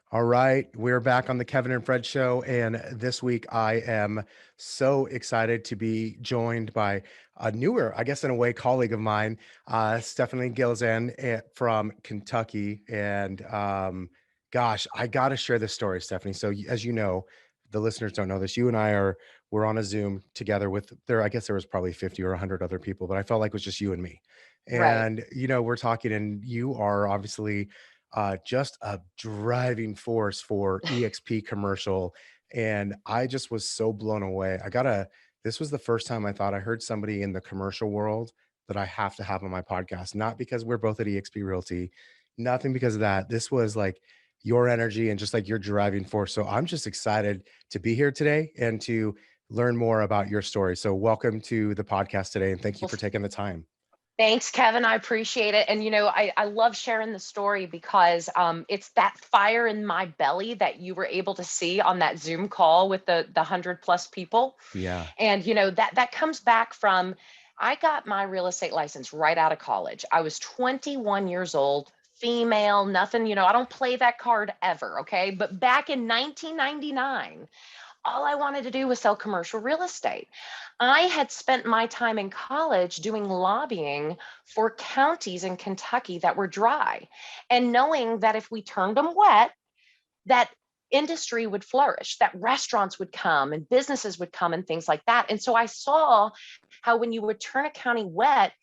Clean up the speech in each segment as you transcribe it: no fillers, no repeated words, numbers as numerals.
All right, we're back on the Kevin and Fred show, and this week I am so excited to be joined by a newer, I guess in a way, colleague of mine, Stephanie Gilezan from Kentucky. And gosh, I got to share this story, Stephanie. So as you know, the listeners don't know this. You and I we're on a Zoom together with there. I guess there was probably 50 or 100 other people, but I felt like it was just you and me. Right. And we're talking, and you are obviously just a driving force for eXp commercial. And I just was so blown away. This was the first time I thought I heard somebody in the commercial world that I have to have on my podcast, not because we're both at eXp Realty, nothing because of that. This was like your energy and just like your driving force. So I'm just excited to be here today and to learn more about your story. So welcome to the podcast today. And thank you Well, for taking the time. thanks, Kevin. I appreciate it. And, I love sharing the story because it's that fire in my belly that you were able to see on that Zoom call with the 100+ people. Yeah. And, that comes back from, I got my real estate license right out of college. I was 21 years old, female, nothing, I don't play that card ever. Okay. But back in 1999, all I wanted to do was sell commercial real estate. I had spent my time in college doing lobbying for counties in Kentucky that were dry, and knowing that if we turned them wet, that industry would flourish, that restaurants would come and businesses would come and things like that. And so I saw how when you would turn a county wet,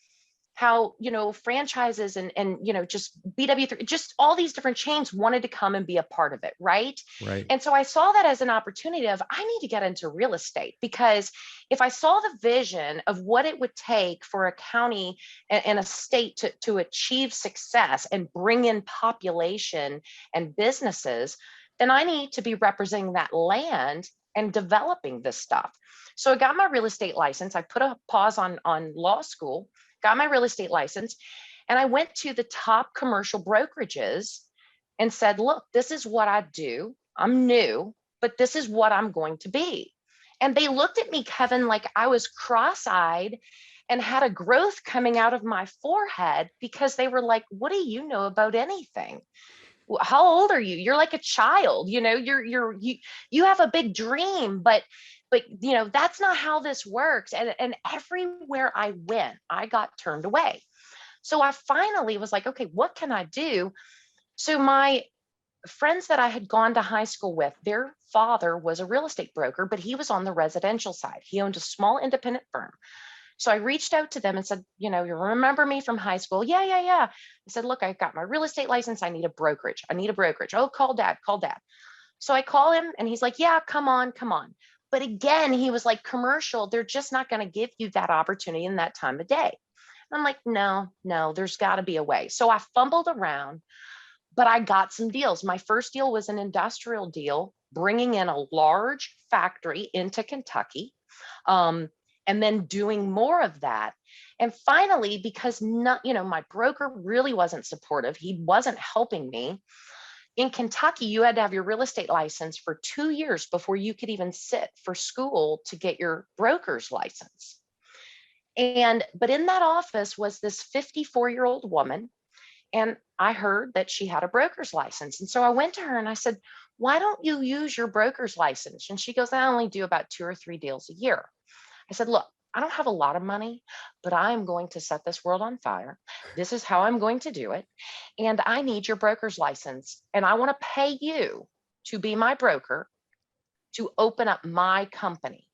how franchises and just BW3, just all these different chains wanted to come and be a part of it, right? Right. And so I saw that as an opportunity of, I need to get into real estate, because if I saw the vision of what it would take for a county and a state to achieve success and bring in population and businesses, then I need to be representing that land and developing this stuff. So I got my real estate license. I put a pause on law school, got my real estate license, and I went to the top commercial brokerages and said, look, this is what I do. I'm new, but this is what I'm going to be. And they looked at me, Kevin, like I was cross-eyed and had a growth coming out of my forehead, because they were like, what do you know about anything? How old are you? You're like a child, you have a big dream, but that's not how this works. And everywhere I went, I got turned away. So I finally was like, okay, what can I do? So my friends that I had gone to high school with, their father was a real estate broker, but he was on the residential side. He owned a small independent firm. So I reached out to them and said, you remember me from high school? Yeah, yeah, yeah. I said, look, I got my real estate license. I need a brokerage. I need a brokerage. Oh, call dad, call dad. So I call him and he's like, yeah, come on, come on. But again, he was like, commercial, they're just not going to give you that opportunity in that time of day. I'm like, no, no, there's got to be a way. So I fumbled around, but I got some deals. My first deal was an industrial deal, bringing in a large factory into Kentucky. Um, and then doing more of that. And finally, because my broker really wasn't supportive, he wasn't helping me. In Kentucky, you had to have your real estate license for 2 years before you could even sit for school to get your broker's license. But in that office was this 54-year-old woman, and I heard that she had a broker's license. And so I went to her and I said, why don't you use your broker's license? And she goes, I only do about 2 or 3 deals a year. I said, look, I don't have a lot of money, but I'm going to set this world on fire. This is how I'm going to do it. And I need your broker's license. And I want to pay you to be my broker to open up my company.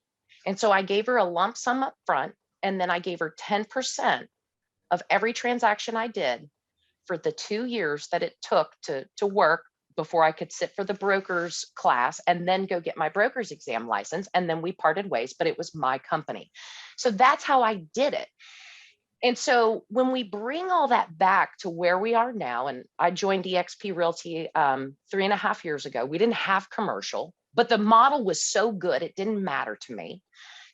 And so I gave her a lump sum up front. And then I gave her 10% of every transaction I did for the 2 years that it took to work before I could sit for the broker's class and then go get my broker's exam license. And then we parted ways, but it was my company. So that's how I did it. And so when we bring all that back to where we are now, and I joined eXp Realty 3.5 years ago, we didn't have commercial, but the model was so good, it didn't matter to me.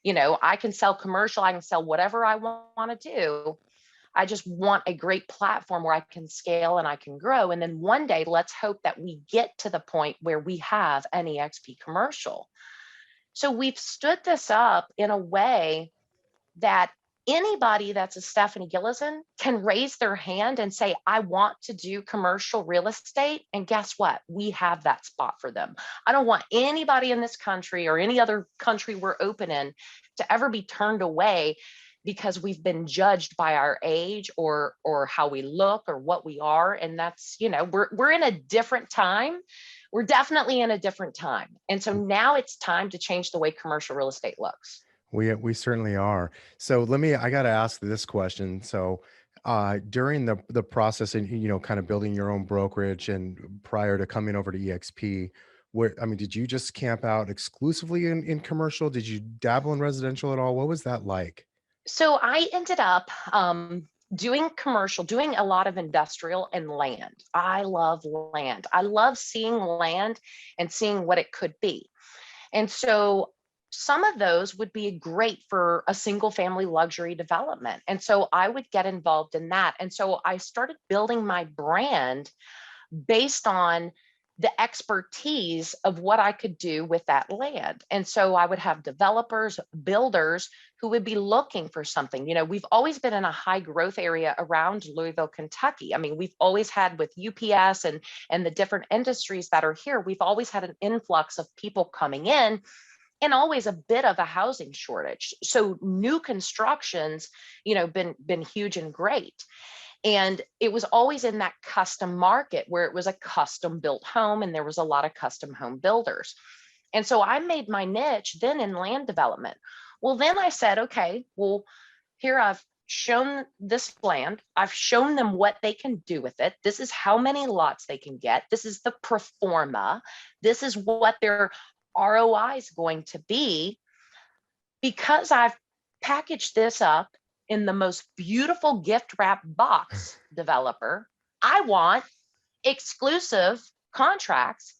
I can sell commercial, I can sell whatever I want to do. I just want a great platform where I can scale and I can grow. And then one day, let's hope that we get to the point where we have an eXp commercial. So we've stood this up in a way that Anybody that's a Stephanie Gilezan can raise their hand and say, I want to do commercial real estate. And guess what? We have that spot for them. I don't want anybody in this country or any other country we're open in to ever be turned away because we've been judged by our age or how we look or what we are. And that's, we're in a different time. We're definitely in a different time. And so now it's time to change the way commercial real estate looks. We certainly are. So I got to ask this question. So during the process and kind of building your own brokerage and prior to coming over to EXP, where I mean, did you just camp out exclusively in commercial? Did you dabble in residential at all? What was that like? So I ended up doing commercial, doing a lot of industrial and land. I love land. I love seeing land and seeing what it could be. And so some of those would be great for a single family luxury development. And so I would get involved in that. And so I started building my brand based on the expertise of what I could do with that land. And so I would have developers, builders who would be looking for something. We've always been in a high growth area around Louisville, Kentucky. I mean, we've always had with UPS and the different industries that are here, we've always had an influx of people coming in and always a bit of a housing shortage. So new constructions, been huge and great. And it was always in that custom market where it was a custom built home and there was a lot of custom home builders. And so I made my niche then in land development. Well, then I said, okay, well, here I've shown this land. I've shown them what they can do with it. This is how many lots they can get. This is the pro forma. This is what their ROI is going to be. Because I've packaged this up in the most beautiful gift wrap box, developer, I want exclusive contracts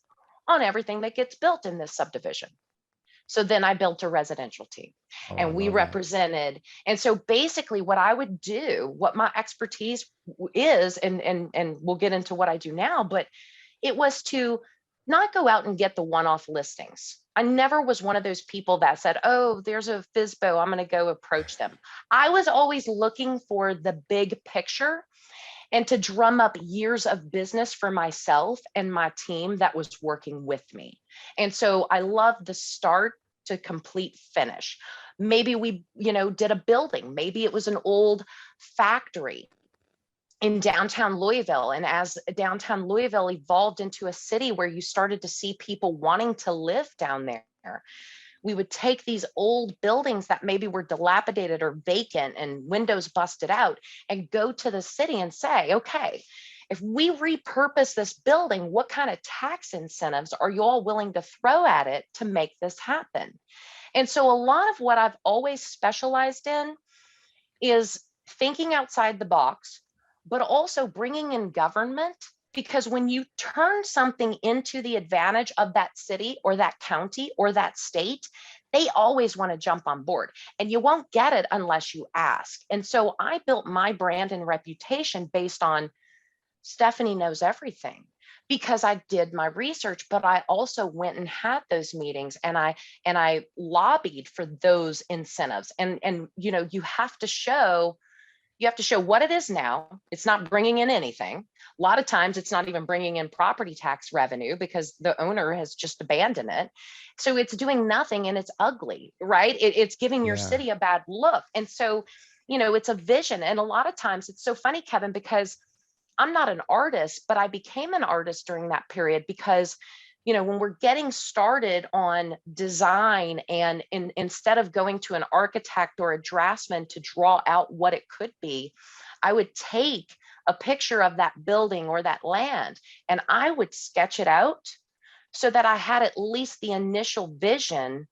on everything that gets built in this subdivision. So then I built a residential team Oh, I and we love that. represented. And so basically what I would do, what my expertise is, and we'll get into what I do now, but it was to not go out and get the one-off listings. I never was one of those people that said, oh, there's a FISBO, I'm going to go approach them. I was always looking for the big picture and to drum up years of business for myself and my team that was working with me. And so I love the start to complete finish. Maybe we, did a building. Maybe it was an old factory in downtown Louisville. And as downtown Louisville evolved into a city where you started to see people wanting to live down there, we would take these old buildings that maybe were dilapidated or vacant and windows busted out and go to the city and say, okay, if we repurpose this building, what kind of tax incentives are you all willing to throw at it to make this happen? And so a lot of what I've always specialized in is thinking outside the box, but also bringing in government. Because when you turn something into the advantage of that city or that county or that state, they always want to jump on board and you won't get it unless you ask. And so I built my brand and reputation based on Stephanie knows everything because I did my research, but I also went and had those meetings and I lobbied for those incentives. And you have to show what it is now. It's not bringing in anything. A lot of times it's not even bringing in property tax revenue because the owner has just abandoned it. So it's doing nothing and it's ugly, right? It's giving your Yeah. city a bad look. And so, it's a vision. And a lot of times it's so funny, Kevin, because I'm not an artist, but I became an artist during that period because when we're getting started on design and instead of going to an architect or a draftsman to draw out what it could be, I would take a picture of that building or that land and I would sketch it out so that I had at least the initial vision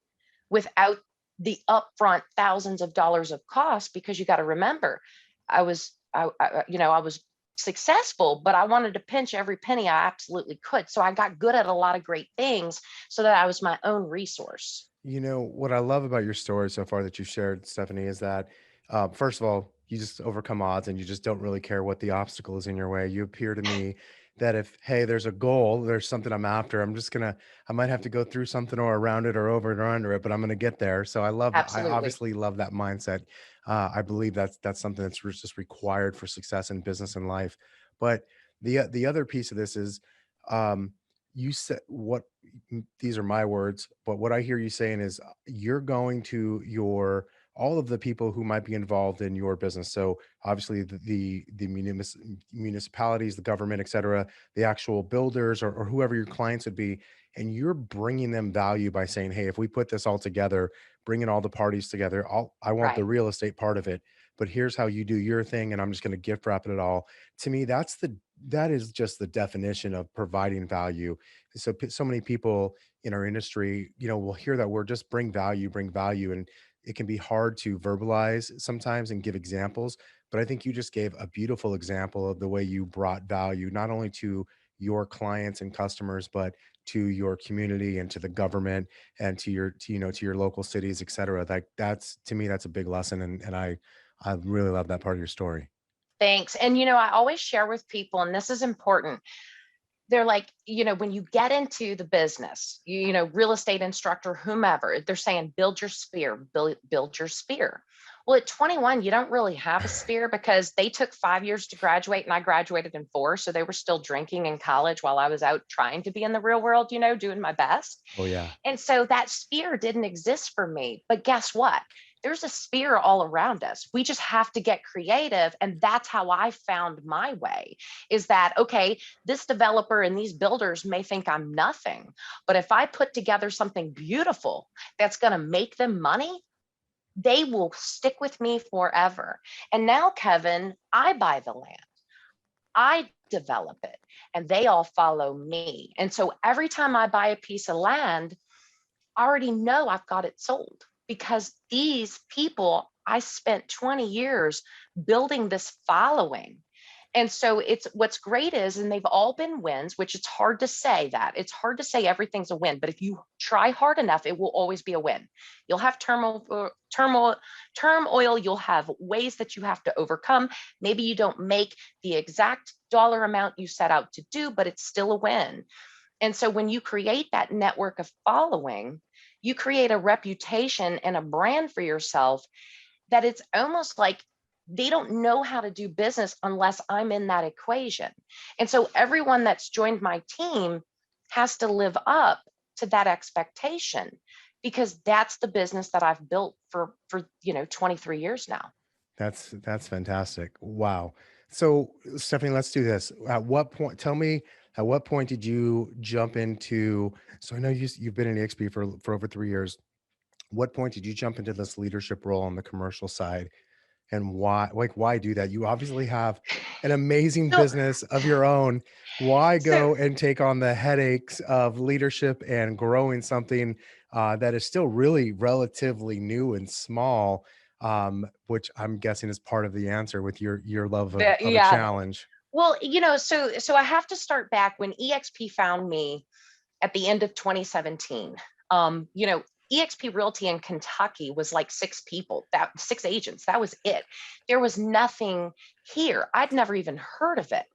without the upfront thousands of dollars of cost. Because you got to remember, I was successful, but I wanted to pinch every penny I absolutely could. So I got good at a lot of great things so that I was my own resource. What I love about your story so far that you shared, Stephanie, is that first of all, you just overcome odds and you just don't really care what the obstacle is in your way. You appear to me that if, hey, there's a goal, there's something I'm after, I might have to go through something or around it or over it or under it, but I'm gonna get there. So I Absolutely. obviously love that mindset. I believe that's something that's just required for success in business and life. But the other piece of this is, um, you said what these are my words, but what I hear you saying is you're going to your all of the people who might be involved in your business. So obviously the municipalities, the government, et cetera, the actual builders or whoever your clients would be, and you're bringing them value by saying, "Hey, if we put this all together, bringing all the parties together, I want the Right. real estate part of it, but here's how you do your thing, and I'm just going to gift wrap it all." To me, that is just the definition of providing value. So so many people in our industry, will hear that word, just bring value, and it can be hard to verbalize sometimes and give examples. But I think you just gave a beautiful example of the way you brought value not only to your clients and customers, but to your community and to the government and to your local cities, et cetera. Like that's to me, that's a big lesson. And I really love that part of your story. Thanks. And I always share with people, and this is important. They're like, when you get into the business, real estate instructor, whomever, they're saying, build your sphere, build your sphere. Well, at 21, you don't really have a sphere because they took 5 years to graduate and I graduated in 4. So they were still drinking in college while I was out trying to be in the real world, doing my best. Oh yeah. And so that sphere didn't exist for me. But guess what? There's a sphere all around us. We just have to get creative. And that's how I found my way is that, okay, this developer and these builders may think I'm nothing, but if I put together something beautiful that's going to make them money, they will stick with me forever. And now, Kevin, I buy the land. I develop it and they all follow me. And so every time I buy a piece of land, I already know I've got it sold because these people, I spent 20 years building this following. And so it's what's great is, and they've all been wins, which it's hard to say that. It's hard to say everything's a win, but if you try hard enough, it will always be a win. You'll have turmoil, you'll have ways that you have to overcome. Maybe you don't make the exact dollar amount you set out to do, but it's still a win. And so when you create that network of following, you create a reputation and a brand for yourself that it's almost like they don't know how to do business unless I'm in that equation. And so everyone that's joined my team has to live up to that expectation because that's the business that I've built for 23 years now. That's fantastic. Wow. So, Stephanie, let's do this. At what point, tell me, at what point did you jump into, so I know you've been in EXP for over 3 years. What point did you jump into this leadership role on the commercial side? And why, like, why do that? You obviously have an amazing So, business of your own. Why so go and take on the headaches of leadership and growing something that is still really relatively new and small, which I'm guessing is part of the answer with your love of a yeah. challenge. Well, so I have to start back when EXP found me at the end of 2017. EXP Realty in Kentucky was like 6 people, that 6 agents. That was it. There was nothing here. I'd never even heard of it.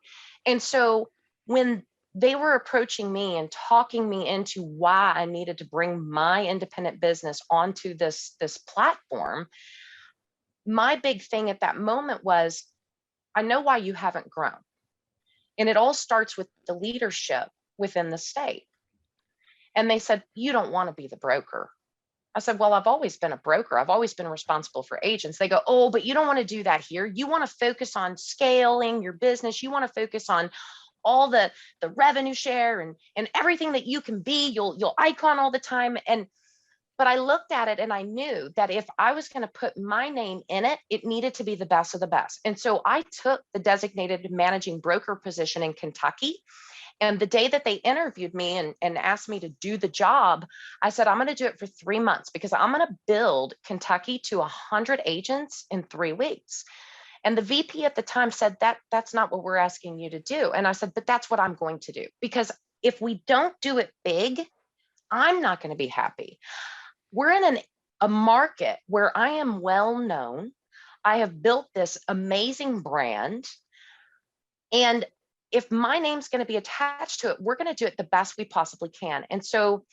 And so when they were approaching me and talking me into why I needed to bring my independent business onto this platform, my big thing at that moment was, I know why you haven't grown. And it all starts with the leadership within the state. And they said, you don't want to be the broker. I said, well, I've always been a broker. I've always been responsible for agents. They go, oh, but you don't want to do that here. You want to focus on scaling your business. You want to focus on all the revenue share and everything that you can be. You'll icon all the time. But I looked at it and I knew that if I was going to put my name in it, it needed to be the best of the best. And so I took the designated managing broker position in Kentucky. And the day that they interviewed me and asked me to do the job, I said, I'm going to do it for 3 months because I'm going to build Kentucky to 100 agents in 3 weeks. And the VP at the time said, that's not what we're asking you to do. And I said, but that's what I'm going to do. Because if we don't do it big, I'm not going to be happy. We're in a market where I am well known. I have built this amazing brand. And if my name's going to be attached to it, we're going to do it the best we possibly can. And so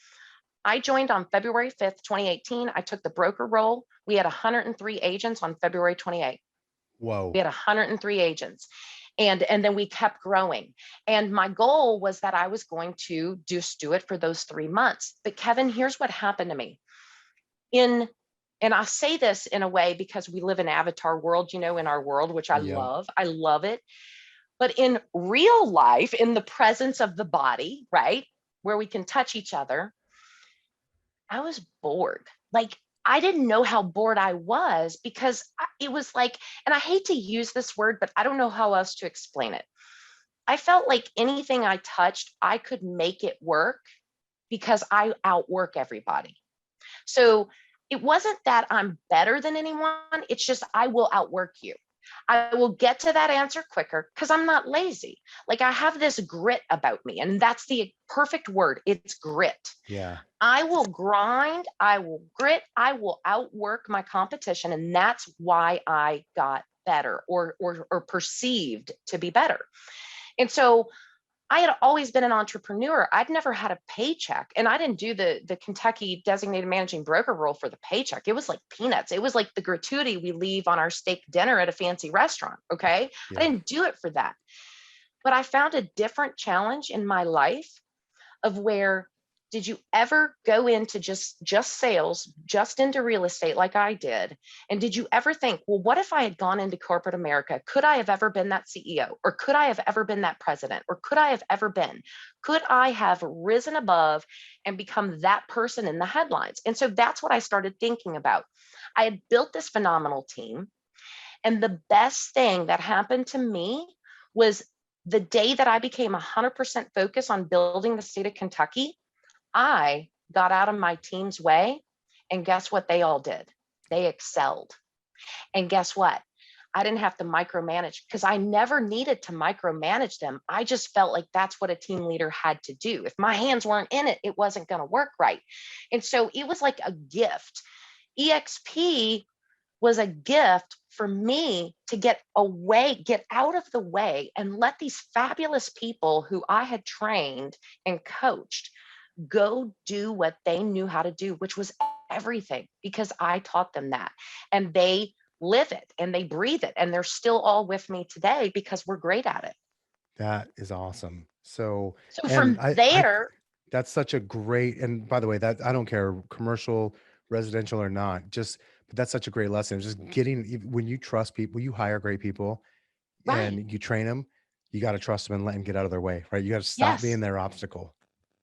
I joined on February 5th, 2018. I took the broker role. We had 103 agents on February 28th. We Whoa. had 103 agents. And then we kept growing. And my goal was that I was going to just do it for those 3 months. But Kevin, here's what happened to me. In and I say this in a way because we live in avatar world, in our world, which I Yep. love. I love it. But in real life, in the presence of the body, right, where we can touch each other, I was bored. Like, I didn't know how bored I was because it was like, and I hate to use this word, but I don't know how else to explain it. I felt like anything I touched, I could make it work because I outwork everybody. So it wasn't that I'm better than anyone. It's just I will outwork you. I will get to that answer quicker because I'm not lazy. Like, I have this grit about me, and that's the perfect word. It's grit. Yeah. I will grind, I will grit, I will outwork my competition. And that's why I got better, or perceived to be better. And so I had always been an entrepreneur. I'd never had a paycheck, and I didn't do the Kentucky designated managing broker role for the paycheck. It was like peanuts. It was like the gratuity we leave on our steak dinner at a fancy restaurant. Okay. I Yeah. didn't do it for that. But I found a different challenge in my life of where, did you ever go into just sales, just into real estate like I did? And did you ever think, well, what if I had gone into corporate America? Could I have ever been that CEO? Or could I have ever been that president? Or could I have ever been? Could I have risen above and become that person in the headlines? And so that's what I started thinking about. I had built this phenomenal team. And the best thing that happened to me was the day that I became 100% focused on building the state of Kentucky, I got out of my team's way. And guess what they all did? They excelled. And guess what? I didn't have to micromanage because I never needed to micromanage them. I just felt like that's what a team leader had to do. If my hands weren't in it, it wasn't going to work right. And so it was like a gift. EXP was a gift for me to get out of the way and let these fabulous people who I had trained and coached go do what they knew how to do, which was everything, because I taught them that. And they live it and they breathe it. And they're still all with me today because we're great at it. That is awesome. So, So and from there, that's such a great, and by the way, that I don't care, commercial, residential or not, just, but that's such a great lesson. Just when you trust people, you hire great people right. and you train them, you got to trust them and let them get out of their way, right? You got to stop being Yes. their obstacle.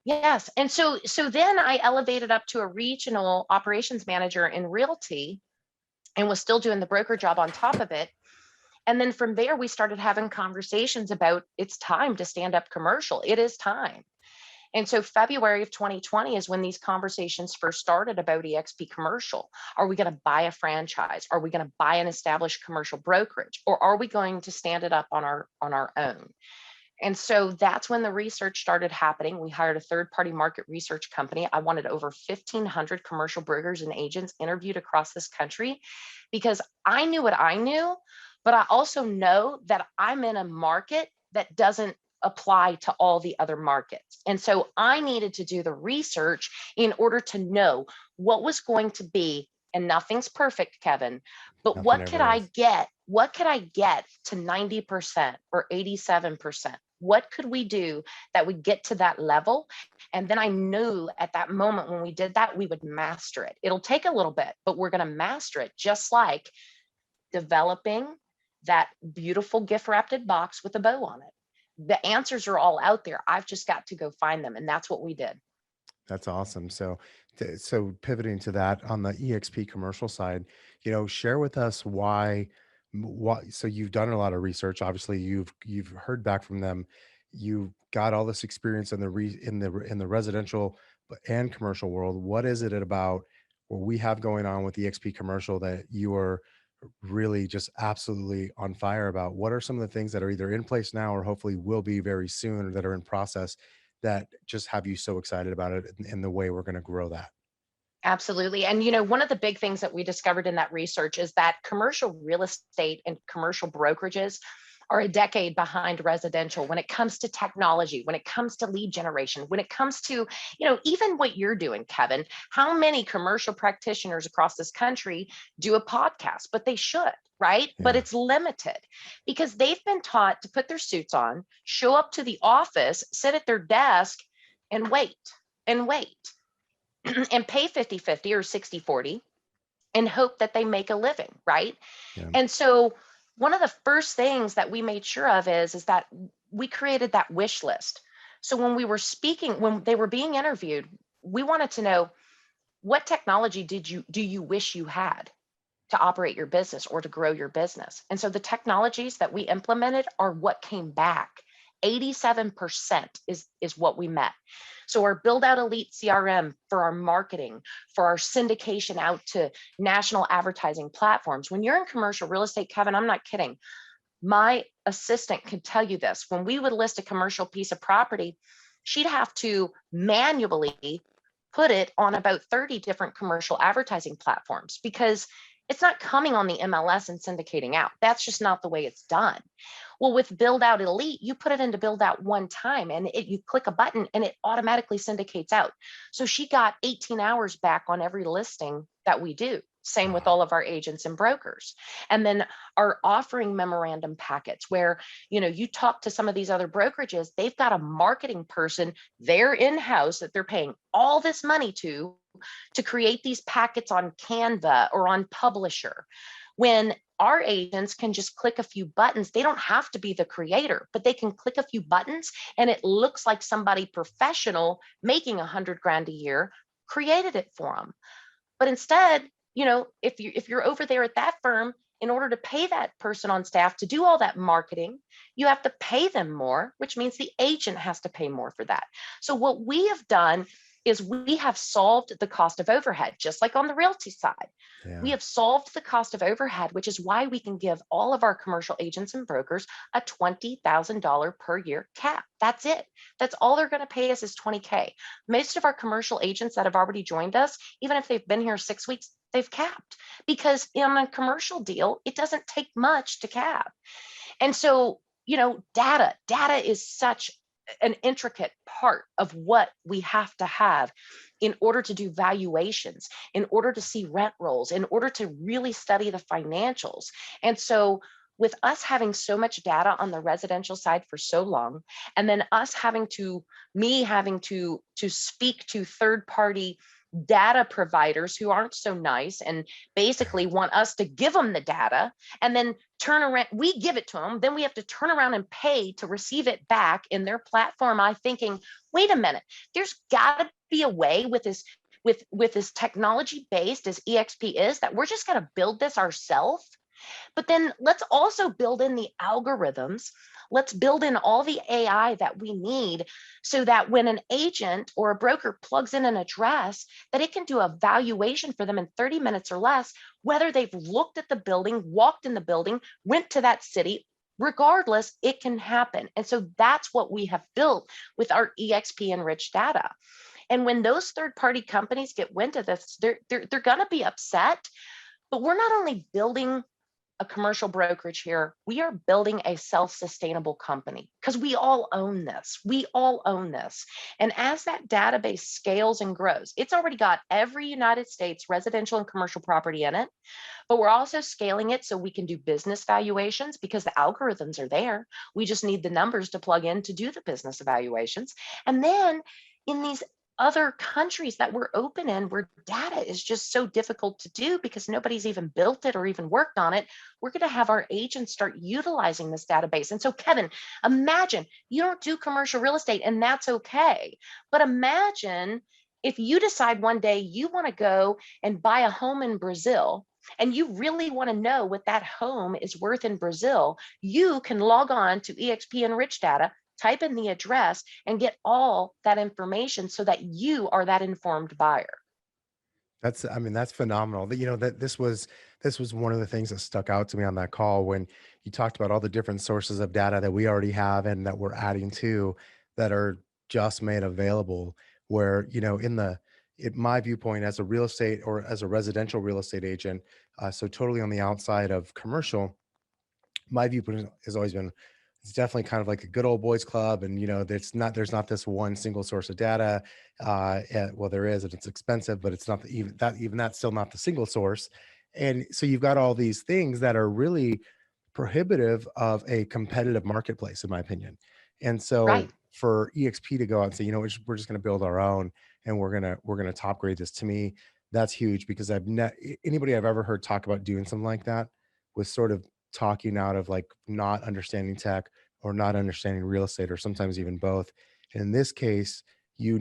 Yes. And so then I elevated up to a regional operations manager in Realty and was still doing the broker job on top of it. And then from there, we started having conversations about, it's time to stand up commercial. It is time. And so February of 2020 is when these conversations first started about eXp commercial. Are we going to buy a franchise? Are we going to buy an established commercial brokerage? Or are we going to stand it up on our own? And so that's when the research started happening. We hired a third party market research company. I wanted over 1,500 commercial brokers and agents interviewed across this country because I knew what I knew, but I also know that I'm in a market that doesn't apply to all the other markets. And so I needed to do the research in order to know what was going to be, and nothing's perfect, Kevin, but Nothing what could ever I is. get? What could I get to 90% or 87%? What could we do that would get to that level? And then I knew at that moment when we did that, we would master it. It'll take a little bit, but we're going to master it, just like developing that beautiful gift wrapped box with a bow on it. The answers are all out there. I've just got to go find them. And that's what we did. That's awesome. So, so pivoting to that on the EXP commercial side, share with us why. So you've done a lot of research. Obviously, you've heard back from them. You've got all this experience in the residential and commercial world. What is it about what we have going on with EXP commercial that you are really just absolutely on fire about? What are some of the things that are either in place now or hopefully will be very soon, or that are in process, that just have you so excited about it and the way we're going to grow that? Absolutely. And one of the big things that we discovered in that research is that commercial real estate and commercial brokerages are a decade behind residential when it comes to technology, when it comes to lead generation, when it comes to, even what you're doing, Kevin. How many commercial practitioners across this country do a podcast? But they should, right? But Yeah. it's limited because they've been taught to put their suits on, show up to the office, sit at their desk, and wait and wait and pay 50-50 or 60-40 and hope that they make a living, right? Yeah. And so one of the first things that we made sure of is that we created that wish list. So when we were speaking, when they were being interviewed, we wanted to know, what technology do you wish you had to operate your business or to grow your business? And so the technologies that we implemented are what came back. 87% is what we met. So our build out elite CRM for our marketing, for our syndication out to national advertising platforms. When you're in commercial real estate, Kevin, I'm not kidding. My assistant can tell you this. When we would list a commercial piece of property, she'd have to manually put it on about 30 different commercial advertising platforms because it's not coming on the MLS and syndicating out. That's just not the way it's done. Well, with Build Out Elite, you put it into Build Out one time and you click a button and it automatically syndicates out. So she got 18 hours back on every listing that we do. Same with Wow. all of our agents and brokers. And then our offering memorandum packets where, you talk to some of these other brokerages, they've got a marketing person there in-house that they're paying all this money to create these packets on Canva or on Publisher. When our agents can just click a few buttons, they don't have to be the creator, but they can click a few buttons and it looks like somebody professional making 100 grand a year created it for them. But instead, if you're over there at that firm, in order to pay that person on staff to do all that marketing, you have to pay them more, which means the agent has to pay more for that. So what we have done is we have solved the cost of overhead, just like on the realty side. We Yeah. have solved the cost of overhead, which is why we can give all of our commercial agents and brokers a $20,000 per year cap. That's it. That's all they're going to pay us is 20K. Most of our commercial agents that have already joined us, even if they've been here 6 weeks, they've capped because in a commercial deal, it doesn't take much to cap. And so, data is such an intricate part of what we have to have in order to do valuations, in order to see rent rolls, in order to really study the financials. And so, with us having so much data on the residential side for so long, and then me having to speak to third party data providers who aren't so nice and basically want us to give them the data and then turn around, we give it to them, then we have to turn around and pay to receive it back in their platform. I'm thinking, wait a minute, there's got to be a way with this, with this technology based as eXp is, that we're just going to build this ourselves. But then let's also build in the algorithms. Let's build in all the AI that we need so that when an agent or a broker plugs in an address, that it can do a valuation for them in 30 minutes or less, whether they've looked at the building, walked in the building, went to that city. Regardless, it can happen. And so that's what we have built with our eXp enriched data. And when those third party companies get wind of this, they're going to be upset. But we're not only building a commercial brokerage here, we are building a self-sustainable company because we all own this. We all own this. And as that database scales and grows, it's already got every United States residential and commercial property in it, but we're also scaling it so we can do business valuations because the algorithms are there. We just need the numbers to plug in to do the business evaluations. And then in these other countries that we're open in where data is just so difficult to do because nobody's even built it or even worked on it, we're going to have our agents start utilizing this database. And so, Kevin, imagine you don't do commercial real estate and that's okay. But imagine if you decide one day you want to go and buy a home in Brazil and you really want to know what that home is worth in Brazil, you can log on to eXp Enrich Data, type in the address, and get all that information so that you are that informed buyer. I mean, that's phenomenal. That this was one of the things that stuck out to me on that call when you talked about all the different sources of data that we already have and that we're adding to that are just made available. Where, my viewpoint as a real estate or as a residential real estate agent, so totally on the outside of commercial, my viewpoint has always been it's definitely kind of like a good old boys club, and there's not this one single source of data. Well, there is, and it's expensive, but it's not even that's still not the single source. And so you've got all these things that are really prohibitive of a competitive marketplace, in my opinion. And Right. so for EXP to go out and say, we're just going to build our own, and we're gonna top grade this. To me, that's huge, because anybody I've ever heard talk about doing something like that was sort of talking out of like not understanding tech or not understanding real estate, or sometimes even both. And in this case, you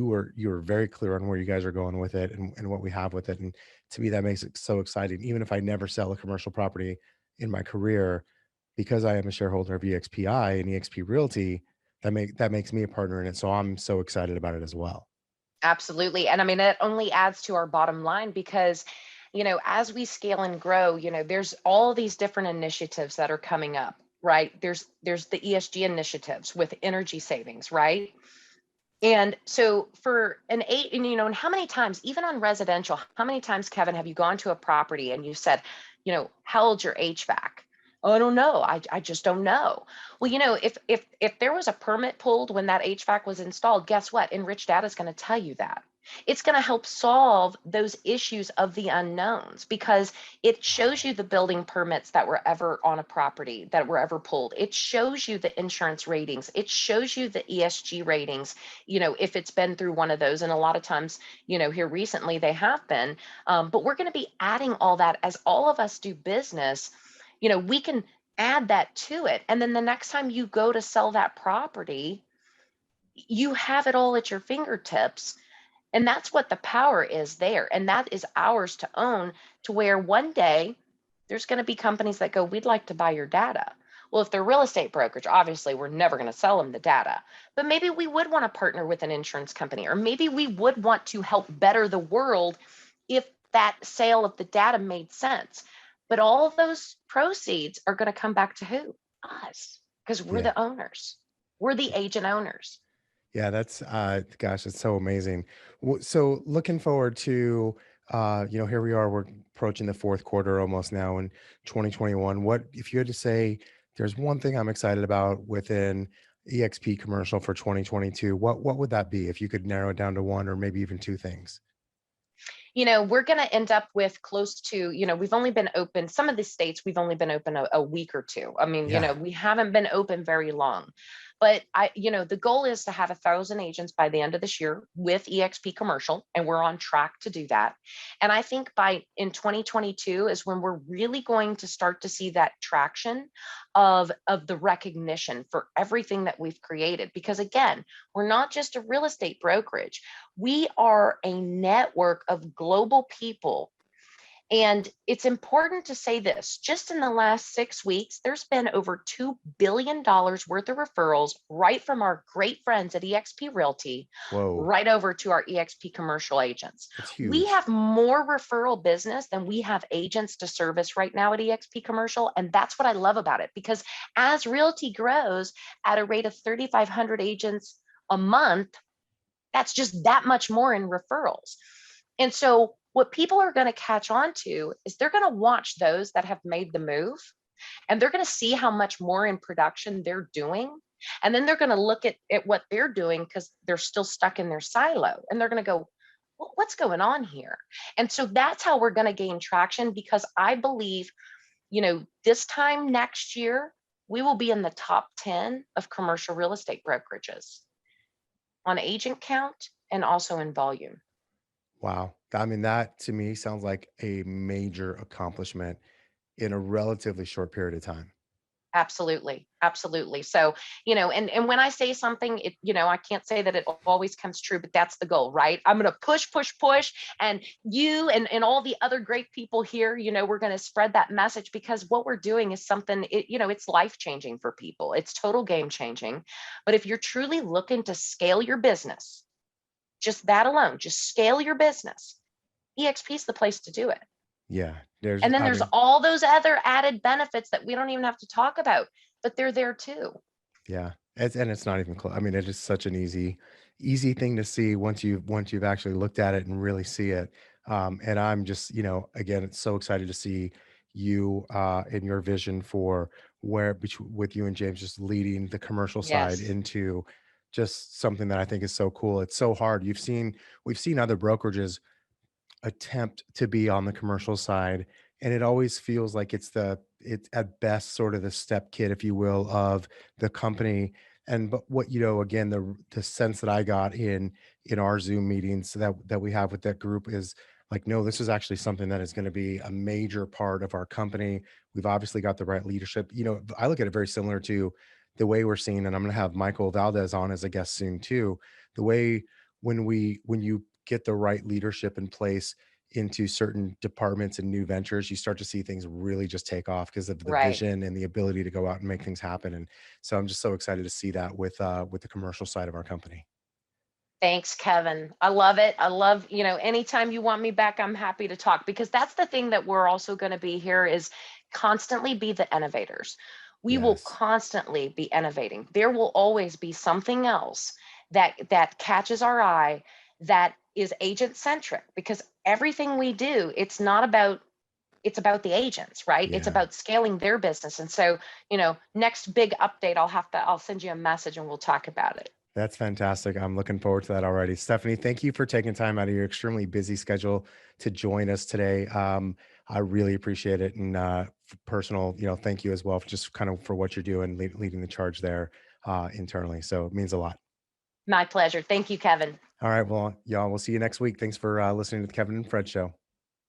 were very clear on where you guys are going with it, and what we have with it. And to me, that makes it so exciting. Even if I never sell a commercial property in my career, because I am a shareholder of EXPI and EXP Realty, that makes me a partner in it. So I'm so excited about it as well. Absolutely. And I mean, it only adds to our bottom line because, as we scale and grow, there's all these different initiatives that are coming up, right? There's the ESG initiatives with energy savings, right? And so for an eight, and how many times, even on residential, how many times, Kevin, have you gone to a property and you said, how old's your HVAC? Oh, I don't know. I just don't know. Well, if there was a permit pulled when that HVAC was installed, guess what? Enriched data is going to tell you that. It's going to help solve those issues of the unknowns because it shows you the building permits that were ever on a property that were ever pulled. It shows you the insurance ratings. It shows you the ESG ratings, if it's been through one of those. And a lot of times, here recently they have been. But we're going to be adding all that as all of us do business. We can add that to it. And then the next time you go to sell that property, you have it all at your fingertips. And that's what the power is there. And that is ours to own, to where one day there's going to be companies that go, we'd like to buy your data. Well, if they're real estate brokerage, obviously we're never going to sell them the data. But maybe we would want to partner with an insurance company, or maybe we would want to help better the world if that sale of the data made sense. But all of those proceeds are going to come back to who? Us, because we're Yeah. the owners. We're the agent owners. Yeah, that's gosh, it's so amazing. So looking forward to here we are, we're approaching the fourth quarter almost now in 2021. What if you had to say there's one thing I'm excited about within EXP commercial for 2022, what would that be if you could narrow it down to one or maybe even two things? We're going to end up with close to, we've only been open, some of the states, we've only been open a week or two. I mean, Yeah. we haven't been open very long. But the goal is to have 1,000 agents by the end of this year with EXP commercial, and we're on track to do that. And I think by in 2022 is when we're really going to start to see that traction of the recognition for everything that we've created. Because again, we're not just a real estate brokerage. We are a network of global people. And it's important to say this, just in the last 6 weeks, there's been over $2 billion worth of referrals right from our great friends at eXp Realty, Whoa, right over to our eXp commercial agents. that's We huge. have more referral business than we have agents to service right now at eXp commercial. And that's what I love about it, because as Realty grows at a rate of 3,500 agents a month, that's just that much more in referrals. And so what people are going to catch on to is they're going to watch those that have made the move, and they're going to see how much more in production they're doing. And then they're going to look at what they're doing because they're still stuck in their silo, and they're going to go, what's going on here? And so that's how we're going to gain traction, because I believe, this time next year, we will be in the top 10 of commercial real estate brokerages on agent count and also in volume. Wow. I mean, that to me sounds like a major accomplishment in a relatively short period of time. Absolutely. Absolutely. So, and when I say something, I can't say that it always comes true, but that's the goal, right? I'm going to push, push, push. And you and all the other great people here, we're going to spread that message, because what we're doing is something, it's life changing for people. It's total game changing. But if you're truly looking to scale your business, just that alone, just scale your business, EXP is the place to do it. Yeah. There's And then I there's mean, all those other added benefits that we don't even have to talk about, but they're there too. yeah, it's not even close. I mean, it is such an easy thing to see once you've actually looked at it and really see it. And I'm just, again, it's so excited to see, you and your vision for with you and James just leading the commercial side Yes. into just something that I think is so cool. It's so hard. We've seen other brokerages attempt to be on the commercial side, and it always feels like it's at best sort of the step kid, if you will, of the company. And but what again, the sense that I got in our Zoom meetings that we have with that group is like, no, this is actually something that is going to be a major part of our company. We've obviously got the right leadership. I look at it very similar to the way we're seeing, and I'm going to have Michael Valdez on as a guest soon too. The way when you get the right leadership in place into certain departments and new ventures, you start to see things really just take off because of the Right. vision and the ability to go out and make things happen. And so I'm just so excited to see that with the commercial side of our company. Thanks, Kevin. I love it. I love, anytime you want me back, I'm happy to talk, because that's the thing that we're also going to be here is constantly be the innovators. We will Yes. constantly be innovating. There will always be something else that catches our eye, that is agent centric, because everything we do, it's about the agents, right? It's Yeah. about scaling their business. And so, next big update, I'll send you a message and we'll talk about it. That's fantastic. I'm looking forward to that already. Stephanie, thank you for taking time out of your extremely busy schedule to join us today. I really appreciate it. And personal, thank you as well for just kind of for what you're doing, leading the charge there internally. So it means a lot. My pleasure. Thank you, Kevin. All right. Well, y'all, we'll see you next week. Thanks for listening to the Kevin and Fred show.